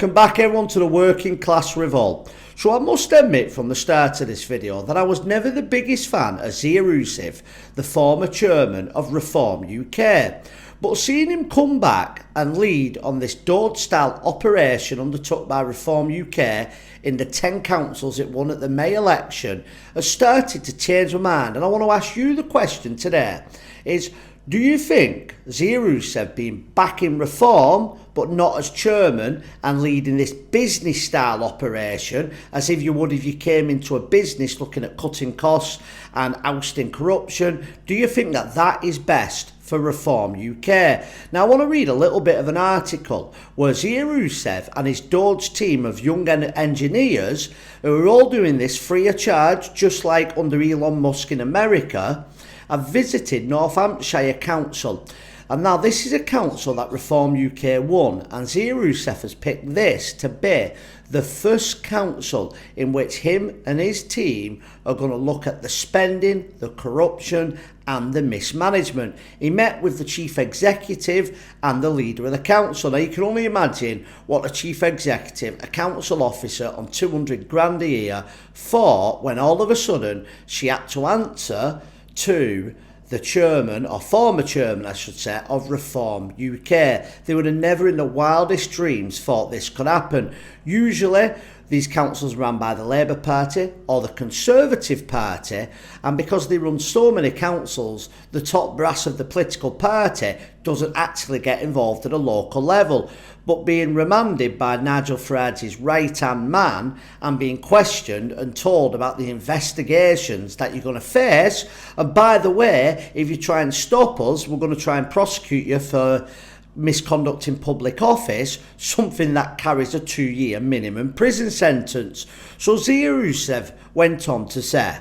Welcome back everyone to the Working Class Revolt. So I must admit from the start of this video that I was never the biggest fan of Zia Yusuf, the former chairman of Reform UK. But seeing him come back and lead on this DOGE style operation undertook by Reform UK in the 10 councils it won at the May election has started to change my mind. And I want to ask you the question today is, do you think Zia Yusuf being back in Reform but not as chairman and leading this business style operation as if you would if you came into a business looking at cutting costs and ousting corruption, do you think that that is best for Reform UK? Now I want to read a little bit of an article where Zia Yusuf and his DOGE team of young engineers who are all doing this free of charge just like under Elon Musk in America have visited Northamptonshire Council. And now this is a council that Reform UK won, and Zia Yusuf has picked this to be the first council in which him and his team are going to look at the spending, the corruption and the mismanagement. He met with the chief executive and the leader of the council. Now you can only imagine what a chief executive, a council officer on 200 grand a year thought when all of a sudden she had to answer to the chairman, or former chairman I should say, of Reform UK. They would have never in the wildest dreams thought this could happen. Usually these councils run by the Labour Party or the Conservative Party, and because they run so many councils, the top brass of the political party doesn't actually get involved at a local level. But being remanded by Nigel Farage's right-hand man and being questioned and told about the investigations that you're going to face, and by the way, if you try and stop us, we're going to try and prosecute you for misconduct in public office, something that carries a 2-year minimum prison sentence. So Zia Yusuf went on to say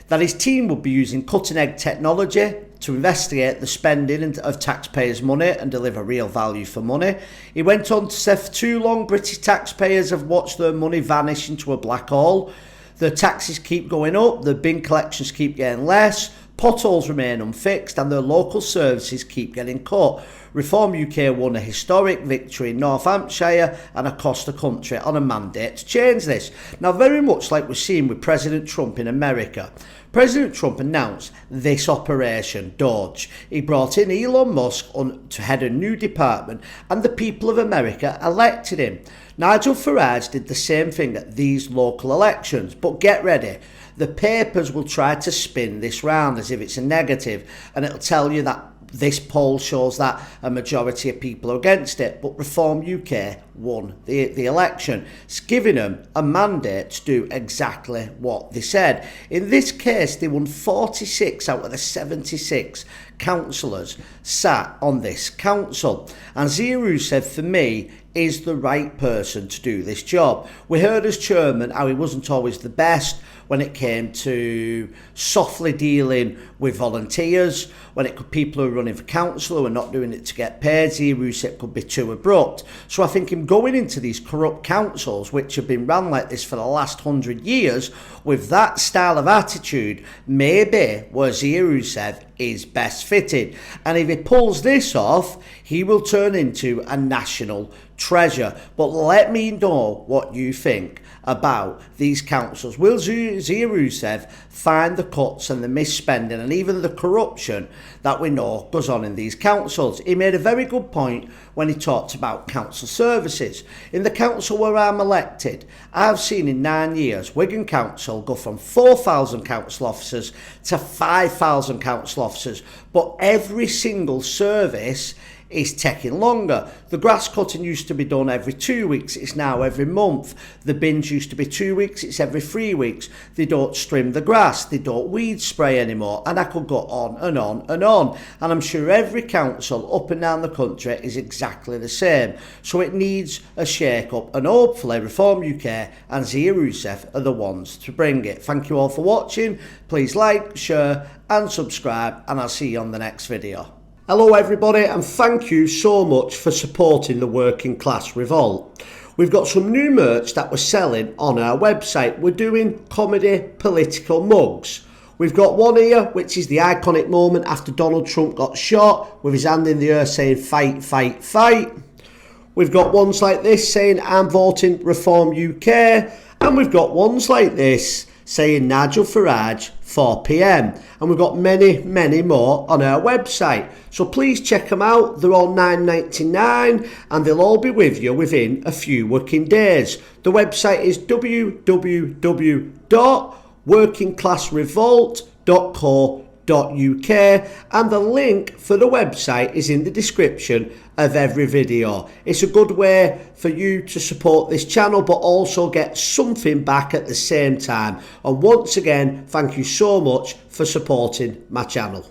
that his team would be using cutting-edge technology to investigate the spending of taxpayers' money and deliver real value for money. He went on to say for too long British taxpayers have watched their money vanish into a black hole. The taxes keep going up, the bin collections keep getting less, potholes remain unfixed and their local services keep getting cut. Reform UK won a historic victory in Northamptonshire and across the country on a mandate to change this. Now very much like we're seeing with President Trump in America, President Trump announced this operation, DOGE. He brought in Elon Musk to head a new department and the people of America elected him. Nigel Farage did the same thing at these local elections, but get ready. The papers will try to spin this round as if it's a negative, and it'll tell you that this poll shows that a majority of people are against it, but Reform UK won the election. It's giving them a mandate to do exactly what they said. In this case, they won 46 out of the 76 councillors sat on this council. And Zia Yusuf, for me, is the right person to do this job. We heard as chairman how he wasn't always the best when it came to softly dealing with volunteers, when people who are running for council who are not doing it to get paid. Zia Yusuf could be too abrupt. So I think him going into these corrupt councils, which have been run like this for the last 100 years, with that style of attitude, maybe where Zia Yusuf is best fitted. And if he pulls this off, he will turn into a national treasure. But let me know what you think about these councils. Will Zia Yusuf find the cuts and the misspending and even the corruption that we know goes on in these councils? He made a very good point when he talked about council services. In the council where I'm elected, I've seen in 9 years Wigan Council go from 4,000 council officers to 5,000 council officers, but every single service is taking longer. The grass cutting used to be done every 2 weeks, it's now every month. The bins used to be 2 weeks, it's every 3 weeks. They don't trim the grass, they don't weed spray anymore, and I could go on and on and on. And I'm sure every council up and down the country is exactly the same. So it needs a shake up, and hopefully Reform UK and Zia Yusuf are the ones to bring it. Thank you all for watching. Please like, share and subscribe, and I'll see you on the next video. Hello everybody, and thank you so much for supporting the Working Class Revolt. We've got some new merch that we're selling on our website. We're doing comedy political mugs. We've got one here, which is the iconic moment after Donald Trump got shot with his hand in the air saying fight, fight, fight. We've got ones like this saying I'm voting Reform UK, and we've got ones like this saying Nigel Farage 4 PM, and we've got many more on our website, so please check them out. They're all £9.99 and they'll all be with you within a few working days. The website is www.workingclassrevolt.co.uk, and the link for the website is in the description of every video. It's a good way for you to support this channel but also get something back at the same time. And once again, thank you so much for supporting my channel.